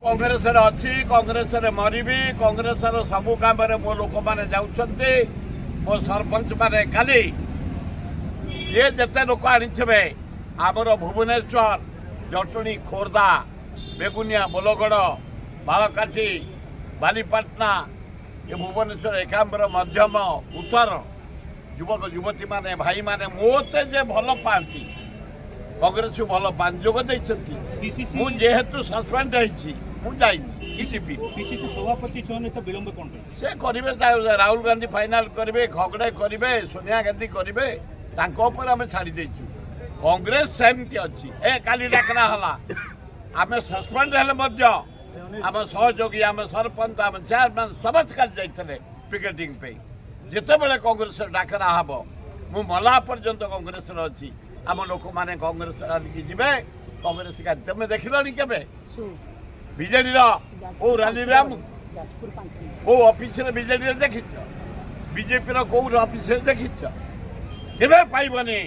कांग्रेस अच्छी कांग्रेस मरबी कांग्रेस सबू काम मो लोक मैंने जाऊँच मो सरपंच मैंने काली ये जिते लोक आनीथे आमर भुवनेश्वर जटुणी खोर्धा बेगुनिया बोलगड़ बालकाठी बालीपाटना ये भुवनेश्वर एकाम्बर मध्यम उत्तर युवक युवती माने भाई माने मोते जे भल पाती कांग्रेस को भल पाती जोग जेहेतु सस्पेंड सभापति चयन तो विलंब कौन से करेंगे राहुल गांधी फाइनाल करेंगे खगड़े करेंगे सोनिया गांधी करेंगे आम छाड़ी देचु कांग्रेस सेमती अच्छी ए काली डाकरा हला आम सस्पेंड हेले आम सहयोगी आम सरपंच आम चेयरमैन समस्त जाते पिकेटिंग पे जिते बड़े कांग्रेस डाकरा हम मु मला पर्यंत कांग्रेस अच्छी आम लोक मैंने कांग्रेस रैली जी कांग्रेस का तुम देख के बीजेडी रैली कौ ऑफिस बीजेडी देखी बीजेपी कौ ऑफिस देखी के पाइबनी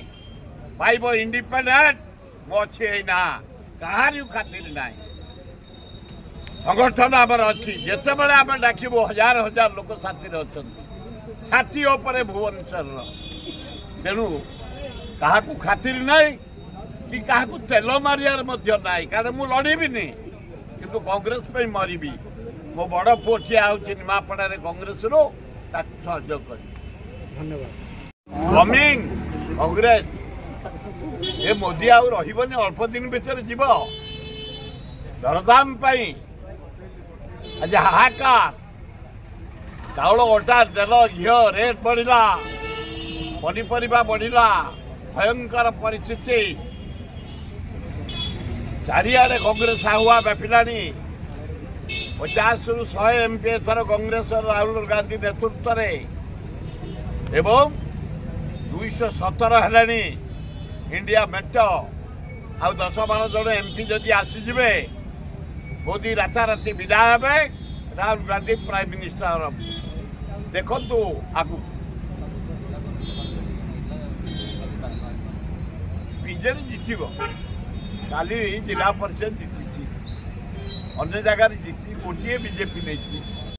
पाइब इंडिपेंडेंट मो अच्छी ना कहार खातिर ना संगठन आमर अच्छी जिते बड़े आम डाकबू हजार हजार लोक साथी अच्छा छाती उपरे भुवनेश्वर तेणु क्या खातिर ना कि क्या तेल मारियार ना कारण मु लड़बी किंतु कांग्रेस पे मरबी मो बड़ पुओ ठिया होची निमापड़ा कांग्रेस रो सहयोग कर धन्यवाद कमिंग कांग्रेस ये मोदी आउ रही अल्प दिन भितर जीव दरदाम आज हाहाकार चाउल अटा तेल घी रेट बढ़ला पनीपरिया बढ़ला भयंकर परिस्थिति चारिआडे कांग्रेस आहुआ व्यापिलानी 50 रु 100 एमपी एथर कांग्रेस राहुल गांधी नेतृत्व एवं 217 है इंडिया मेट आ 10-12 जन एमपी जदि आसीजे मोदी राताराति विदाय हे राहुल गांधी प्राइम मिनिस्टर देखु आगु बीजेडी जितब काली जिला परिषद जीति अन्य जगार जीति गोटे बीजेपी नहीं